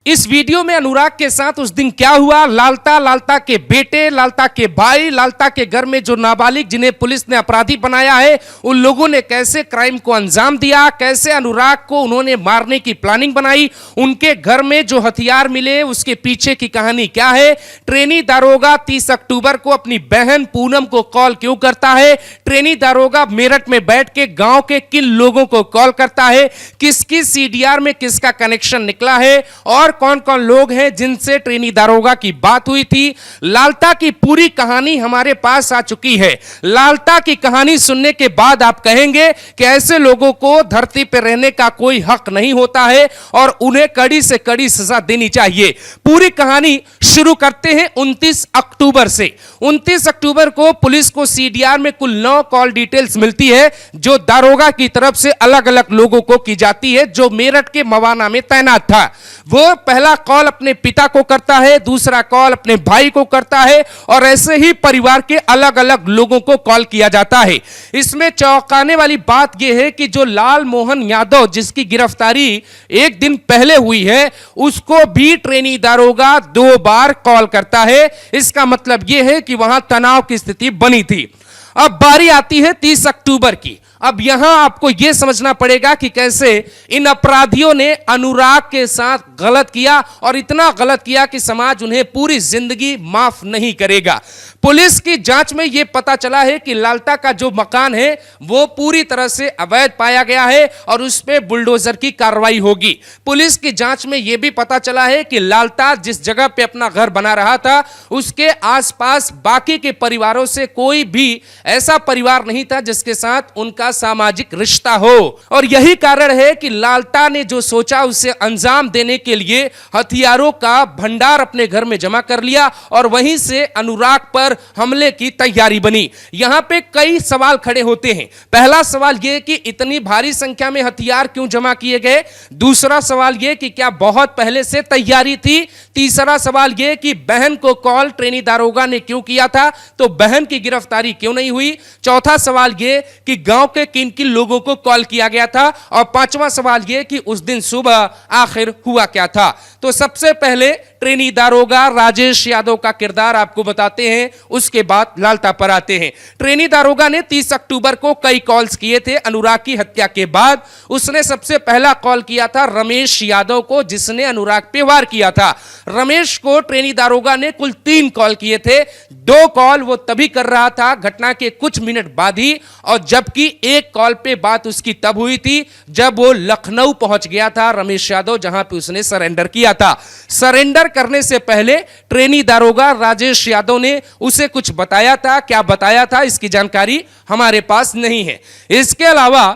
इस वीडियो में अनुराग के साथ उस दिन क्या हुआ, लालता के बेटे, लालता के भाई, लालता के घर में जो नाबालिग जिन्हें पुलिस ने अपराधी बनाया है, उन लोगों ने कैसे क्राइम को अंजाम दिया, कैसे अनुराग को उन्होंने मारने की प्लानिंग बनाई, उनके घर में जो हथियार मिले उसके पीछे की कहानी क्या है, ट्रेनी दारोगा 30 अक्टूबर को अपनी बहन पूनम को कॉल क्यों करता है, ट्रेनी दारोगा मेरठ में बैठ के गांव के किन लोगों को कॉल करता है, किसकी सीडीआर में किसका कनेक्शन निकला है और कौन कौन लोग हैं जिनसे ट्रेनी दारोगा की बात हुई थी। लालता की पूरी कहानी हमारे पास आ चुकी है। लालता की कहानी सुनने के बाद आप कहेंगे कि ऐसे लोगों को धरती पर रहने का कोई हक नहीं होता है और उन्हें कड़ी से कड़ी सजा देनी चाहिए। पूरी कहानी शुरू करते हैं 29 अक्टूबर से। 29 अक्टूबर को पुलिस को सीडीआर में कुल 9 कॉल डिटेल्स मिलती है जो दारोगा की तरफ से अलग अलग लोगों को की जाती है जो मेरठ के मवाना में तैनात था। वो पहला कॉल अपने पिता को करता है, दूसरा कॉल अपने भाई को करता है और ऐसे ही परिवार के अलग अलग लोगों को कॉल किया जाता है। इसमें चौंकाने वाली बात यह है कि जो लाल मोहन यादव जिसकी गिरफ्तारी एक दिन पहले हुई है उसको भी ट्रेनी दारोगा 2 बार कॉल करता है। इसका मतलब यह है कि वहां तनाव की स्थिति बनी थी। अब बारी आती है 30 अक्टूबर की। अब यहां आपको यह समझना पड़ेगा कि कैसे इन अपराधियों ने अनुराग के साथ गलत किया और इतना गलत किया कि समाज उन्हें पूरी जिंदगी माफ नहीं करेगा। पुलिस की जांच में यह पता चला है कि लालता का जो मकान है वो पूरी तरह से अवैध पाया गया है और उस पर बुलडोजर की कार्रवाई होगी। पुलिस की जांच में यह भी पता चला है कि लालता जिस जगह पे अपना घर बना रहा था उसके आसपास बाकी के परिवारों से कोई भी ऐसा परिवार नहीं था जिसके साथ उनका सामाजिक रिश्ता हो और यही कारण है कि लालता ने जो सोचा उसे अंजाम देने के लिए हथियारों का भंडार अपने घर में जमा कर लिया और वहीं से अनुराग पर हमले की तैयारी बनी। यहां पे कई सवाल खड़े होते हैं। पहला सवाल यह कि इतनी भारी संख्या में हथियार क्यों जमा किए गए, दूसरा सवाल यह कि क्या बहुत पहले से तैयारी थी, तीसरा सवाल यह कि बहन को कॉल ट्रेनी दारोगा ने क्यों किया था तो बहन की गिरफ्तारी क्यों नहीं हुई, चौथा सवाल यह कि गांव के किन किन लोगों को कॉल किया गया था और पांचवा सवाल यह कि उस दिन सुबह आखिर हुआ क्या था। तो सबसे पहले ट्रेनी दारोगा राजेश यादव का किरदार आपको बताते हैं, उसके बाद लालता पर आते हैं। ट्रेनी दारोगा ने 30 अक्टूबर को कई कॉल्स किए थे। अनुराग की हत्या के बाद उसने सबसे पहला कॉल किया था रमेश यादव को जिसने अनुराग पे वार किया था। रमेश को ट्रेनी दारोगा ने कुल 3 कॉल किए थे। 2 कॉल वो तभी कर रहा था घटना के कुछ मिनट बाद ही और जबकि एक कॉल पे बात उसकी तब हुई थी जब वो लखनऊ पहुंच गया था रमेश यादव जहां पे उसने सरेंडर किया था। सरेंडर करने से पहले ट्रेनी दारोगा राजेश यादव ने उसे कुछ बताया था, क्या बताया था इसकी जानकारी हमारे पास नहीं है। इसके अलावा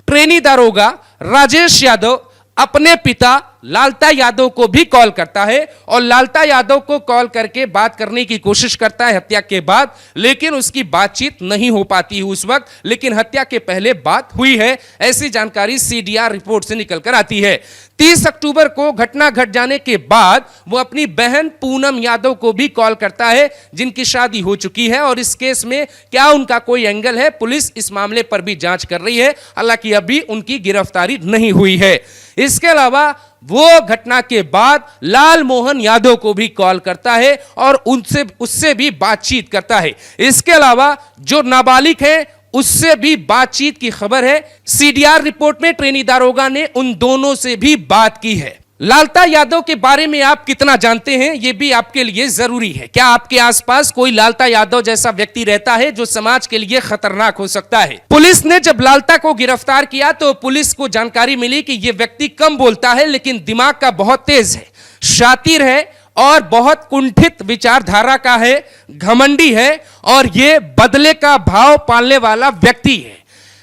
ट्रेनी दारोगा राजेश यादव अपने पिता लालता यादव को भी कॉल करता है और लालता यादव को कॉल करके बात करने की कोशिश करता है हत्या के बाद, लेकिन उसकी बातचीत नहीं हो पाती है उस वक्त, लेकिन हत्या के पहले बात हुई है ऐसी जानकारी सीडीआर रिपोर्ट से निकलकर आती है। 30 अक्टूबर को घटना घट जाने के बाद वो अपनी बहन पूनम यादव को भी कॉल करता है जिनकी शादी हो चुकी है और इस केस में क्या उनका कोई एंगल है, पुलिस इस मामले पर भी जांच कर रही है, हालांकि अभी उनकी गिरफ्तारी नहीं हुई है। इसके अलावा वो घटना के बाद लाल मोहन यादव को भी कॉल करता है और उससे भी बातचीत करता है। इसके अलावा जो नाबालिग है उससे भी बातचीत की खबर है। सीडीआर रिपोर्ट में ट्रेनी दारोगा ने उन दोनों से भी बात की है। लालता यादव के बारे में आप कितना जानते हैं यह भी आपके लिए जरूरी है। क्या आपके आसपास कोई लालता यादव जैसा व्यक्ति रहता है जो समाज के लिए खतरनाक हो सकता है? पुलिस ने जब लालता को गिरफ्तार किया तो पुलिस को जानकारी मिली कि यह व्यक्ति कम बोलता है लेकिन दिमाग का बहुत तेज है, शातिर है और बहुत कुंठित विचारधारा का है, घमंडी है और यह बदले का भाव पालने वाला व्यक्ति है।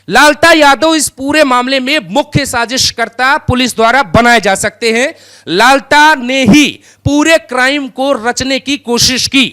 लालता यादव इस पूरे मामले में मुख्य साजिशकर्ता पुलिस द्वारा बनाए जा सकते हैं। लालता ने ही पूरे क्राइम को रचने की कोशिश की।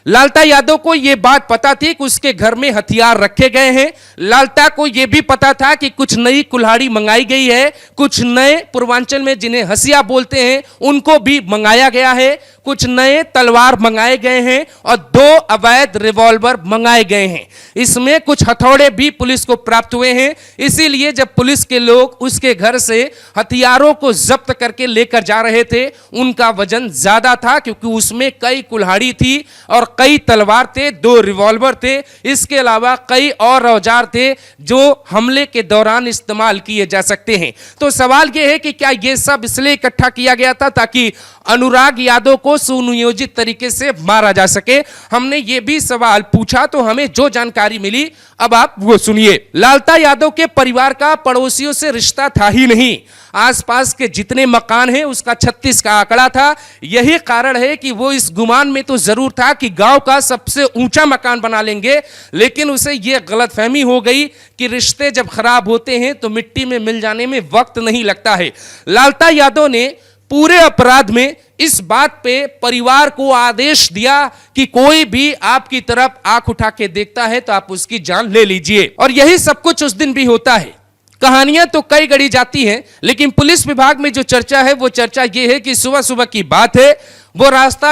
लालता यादव को यह बात पता थी कि उसके घर में हथियार रखे गए हैं। लालता को यह भी पता था कि कुछ नई कुल्हाड़ी मंगाई गई है, कुछ नए पूर्वांचल में जिन्हें हसिया बोलते हैं उनको भी मंगाया गया है, कुछ नए तलवार मंगाए गए हैं और 2 अवैध रिवॉल्वर मंगाए गए हैं। इसमें कुछ हथौड़े भी पुलिस को प्राप्त हुए हैं। इसीलिए जब पुलिस के लोग उसके घर से हथियारों को जब्त करके लेकर जा रहे थे, उनका वजन ज्यादा था क्योंकि उसमें कई कुल्हाड़ी थी और कई तलवार थे, 2 रिवॉल्वर थे, इसके अलावा कई और औजार थे जो हमले के दौरान इस्तेमाल किए जा सकते हैं। तो सवाल यह है कि क्या यह सब इसलिए इकट्ठा किया गया था ताकि अनुराग यादव को सुनियोजित तरीके से मारा जा सके? हमने यह भी सवाल पूछा तो हमें जो जानकारी मिली अब आप वो सुनिए। लालता यादव के परिवार का पड़ोसियों से रिश्ता था ही नहीं। आसपास के जितने मकान हैं उसका 36 का आंकड़ा था। यही कारण है कि वो इस गुमान में तो जरूर था कि गांव का सबसे ऊंचा मकान बना लेंगे, लेकिन उसे यह गलतफहमी हो गई कि रिश्ते जब खराब होते हैं तो मिट्टी में मिल जाने में वक्त नहीं लगता है। लालता यादव ने पूरे अपराध में इस बात पे परिवार को आदेश दिया कि कोई भी आपकी तरफ आंख उठा के देखता है तो आप उसकी जान ले लीजिए। और यही सब कुछ उस दिन भी होता है। कहानियां तो कई गढ़ी जाती हैं, लेकिन पुलिस विभाग में जो चर्चा है वो चर्चा ये है कि सुबह सुबह की बात है, वो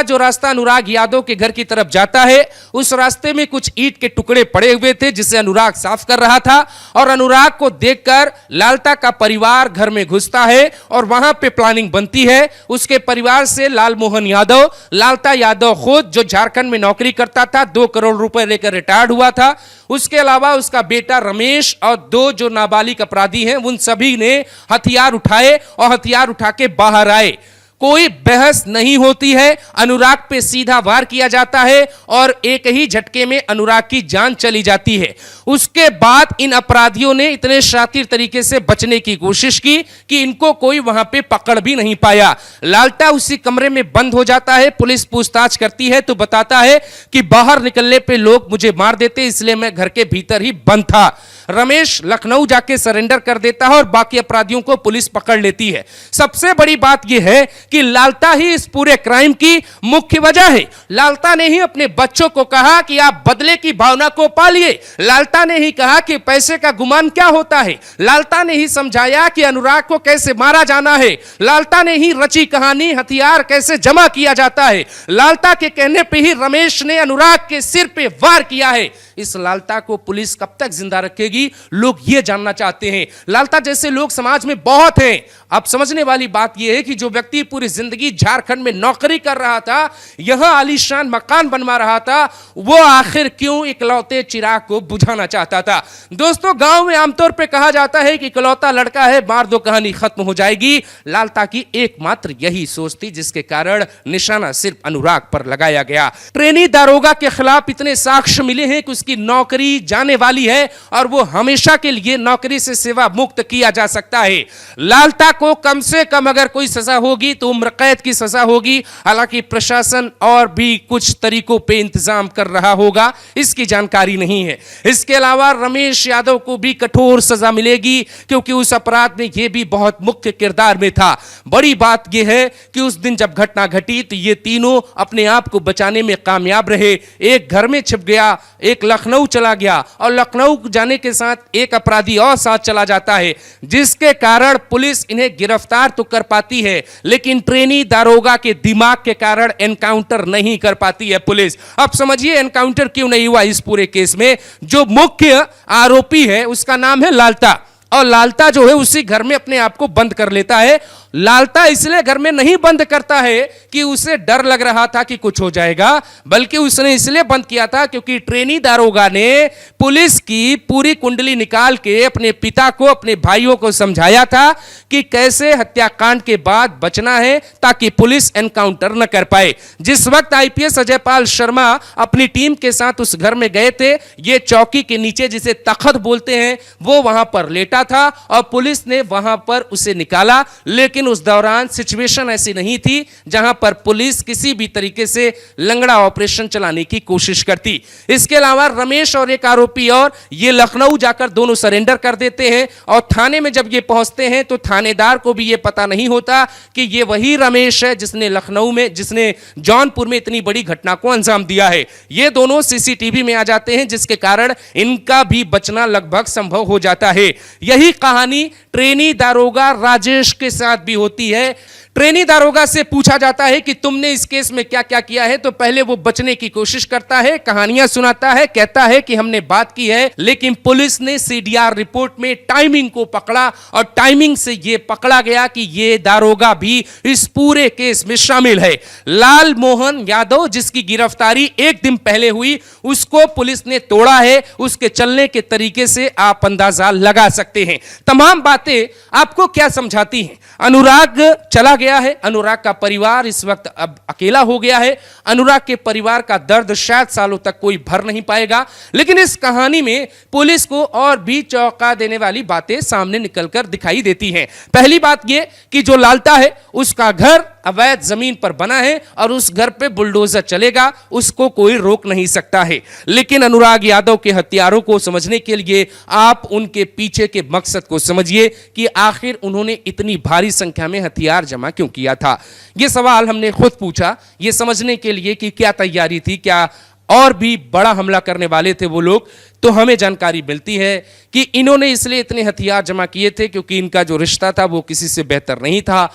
जो रास्ता अनुराग यादव के घर की तरफ जाता है, उस रास्ते में कुछ ईंट के टुकड़े पड़े हुए थे जिसे अनुराग साफ कर रहा था और अनुराग को देखकर लालता का परिवार घर में घुसता है और वहां पे प्लानिंग बनती है। उसके परिवार से लालमोहन यादव, लालता यादव खुद जो झारखंड में नौकरी करता था, 2 करोड़ रुपए लेकर रिटायर्ड हुआ था, उसके अलावा उसका बेटा रमेश और 2 जो नाबालिग अपराधी हैं उन सभी ने हथियार उठाए और हथियार उठा के बाहर आए। कोई बहस नहीं होती है, अनुराग पे सीधा वार किया जाता है और एक ही झटके में अनुराग की जान चली जाती है। उसके बाद इन अपराधियों ने इतने शातिर तरीके से बचने की कोशिश की कि इनको कोई वहां पे पकड़ भी नहीं पाया। लालता उसी कमरे में बंद हो जाता है। पुलिस पूछताछ करती है तो बताता है कि बाहर निकलने पे लोग मुझे मार देते, इसलिए मैं घर के भीतर ही बंद था। रमेश लखनऊ जाके सरेंडर कर देता है और बाकी अपराधियों को पुलिस पकड़ लेती है। सबसे बड़ी बात यह है कि लालता ही इस पूरे क्राइम की मुख्य वजह है। लालता ने ही अपने बच्चों को कहा कि आप बदले की भावना को पालिए। लालता ने ही कहा कि पैसे का गुमान क्या होता है। लालता ने ही समझाया कि अनुराग को कैसे मारा जाना है। लालता ने ही रची कहानी हथियार कैसे जमा किया जाता है। लालता के कहने पे ही रमेश ने अनुराग के सिर पे वार किया है। इस लालता को पुलिस कब तक जिंदा रखेगी, लोग ये जानना चाहते हैं। लालता जैसे लोग समाज में बहुत हैं। अब समझने वाली बात यह है कि जो व्यक्ति पूरी जिंदगी झारखंड में नौकरी कर रहा था, यहां आलीशान मकान बनवा रहा था, वो आखिर क्यों इकलौते चिराग को बुझाना चाहता था? दोस्तों, गांव में आमतौर पे कहा जाता है कि इकलौता लड़का है, मार दो कहानी खत्म हो जाएगी। लालता की एकमात्र यही सोच थी, जिसके कारण निशाना सिर्फ अनुराग पर लगाया गया। ट्रेनी दारोगा के खिलाफ इतने साक्ष्य मिले हैं कि उसकी नौकरी जाने वाली है और वो हमेशा के लिए नौकरी से सेवा मुक्त किया जा सकता है। लालता को कम से कम अगर कोई सजा होगी तो उम्र कैद की सजा होगी। हालांकि प्रशासन और भी कुछ तरीकों पे इंतजाम कर रहा होगा, इसकी जानकारी नहीं है। इसके अलावा रमेश यादव को भी कठोर सजा मिलेगी, क्योंकि उस अपराध में यह भी बहुत मुख्य किरदार में था। बड़ी बात यह है कि उस दिन जब घटना घटी तो ये तीनों अपने आप को बचाने में कामयाब रहे। एक घर में छिप गया, एक लखनऊ चला गया और लखनऊ जाने के साथ एक अपराधी और साथ चला जाता है, जिसके कारण पुलिस इन्हें गिरफ्तार तो कर पाती है, लेकिन ट्रेनी दारोगा के दिमाग के कारण एनकाउंटर नहीं कर पाती है पुलिस। अब समझिए एनकाउंटर क्यों नहीं हुआ इस पूरे केस में। जो मुख्य आरोपी है उसका नाम है लालता, और लालता जो है उसी घर में अपने आप को बंद कर लेता है। लालता इसलिए घर में नहीं बंद करता है कि उसे डर लग रहा था कि कुछ हो जाएगा, बल्कि उसने इसलिए बंद किया था क्योंकि ट्रेनी दारोगा ने पुलिस की पूरी कुंडली निकाल के अपने पिता को, अपने भाइयों को समझाया था कि कैसे हत्याकांड के बाद बचना है ताकि पुलिस एनकाउंटर न कर पाए। जिस वक्त आईपीएस अजयपाल शर्मा अपनी टीम के साथ उस घर में गए थे, ये चौकी के नीचे जिसे तख्त बोलते हैं, वो वहां पर लेटा था और पुलिस ने वहां पर उसे निकाला। लेकिन लेकिन उस दौरान सिचुएशन ऐसी नहीं थी जहां पर पुलिस किसी भी तरीके से लंगड़ा ऑपरेशन चलाने की कोशिश करती। इसके अलावा रमेश और एक आरोपी और ये लखनऊ जाकर दोनों सरेंडर कर देते हैं और थाने में जब ये पहुंचते हैं तो थानेदार को भी ये पता नहीं होता कि ये वही रमेश है जिसने लखनऊ में, जिसने जौनपुर में इतनी बड़ी घटना को अंजाम दिया है। ये दोनों सीसीटीवी में आ जाते हैं जिसके कारण इनका भी बचना लगभग संभव हो जाता है। यही कहानी ट्रेनी दारोगा राजेश के साथ भी होती है। ट्रेनी दारोगा से पूछा जाता है कि तुमने इस केस में क्या क्या किया है, तो पहले वो बचने की कोशिश करता है, कहानियां सुनाता है, कहता है कि हमने बात की है, लेकिन पुलिस ने सीडीआर रिपोर्ट में टाइमिंग को पकड़ा और टाइमिंग से ये पकड़ा गया कि ये दारोगा भी इस पूरे केस में शामिल है। लाल मोहन यादव जिसकी गिरफ्तारी एक दिन पहले हुई, उसको पुलिस ने तोड़ा है। उसके चलने के तरीके से आप अंदाजा लगा सकते हैं। तमाम बातें आपको क्या समझाती हैं? अनुराग चला गया है, अनुराग का परिवार इस वक्त अब अकेला हो गया है। अनुराग के परिवार का दर्द शायद सालों तक कोई भर नहीं पाएगा, लेकिन इस कहानी में पुलिस को और भी चौंका देने वाली बातें सामने निकलकर दिखाई देती हैं। पहली बात यह कि जो लालता है उसका घर अवैध जमीन पर बना है और उस घर पे बुलडोजर चलेगा, उसको कोई रोक नहीं सकता है। लेकिन अनुराग यादव के हत्यारों को समझने के लिए आप उनके पीछे के मकसद को समझिए कि आखिर उन्होंने इतनी भारी संख्या में हथियार जमा क्यों किया था। यह सवाल हमने खुद पूछा, यह समझने के लिए कि क्या तैयारी थी, क्या और भी बड़ा हमला करने वाले थे वो लोग। तो हमें जानकारी मिलती है कि इन्होंने इसलिए इतने हथियार जमा किए थे क्योंकि इनका जो रिश्ता था वो किसी से बेहतर नहीं था।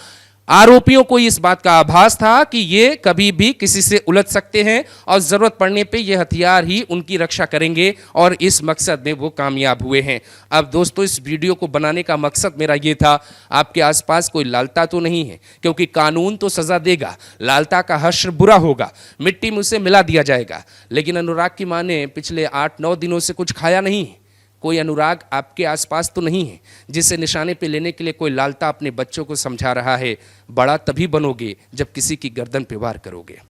आरोपियों को इस बात का आभास था कि ये कभी भी किसी से उलझ सकते हैं और जरूरत पड़ने पे ये हथियार ही उनकी रक्षा करेंगे, और इस मकसद में वो कामयाब हुए हैं। अब दोस्तों, इस वीडियो को बनाने का मकसद मेरा ये था, आपके आसपास कोई लालता तो नहीं है, क्योंकि कानून तो सजा देगा, लालता का हश्र बुरा होगा, मिट्टी में उसे मिला दिया जाएगा। लेकिन अनुराग की मां ने पिछले 8-9 दिनों से कुछ खाया नहीं है। कोई अनुराग आपके आसपास तो नहीं है जिसे निशाने पे लेने के लिए कोई लालता अपने बच्चों को समझा रहा है। बड़ा तभी बनोगे जब किसी की गर्दन पे वार करोगे।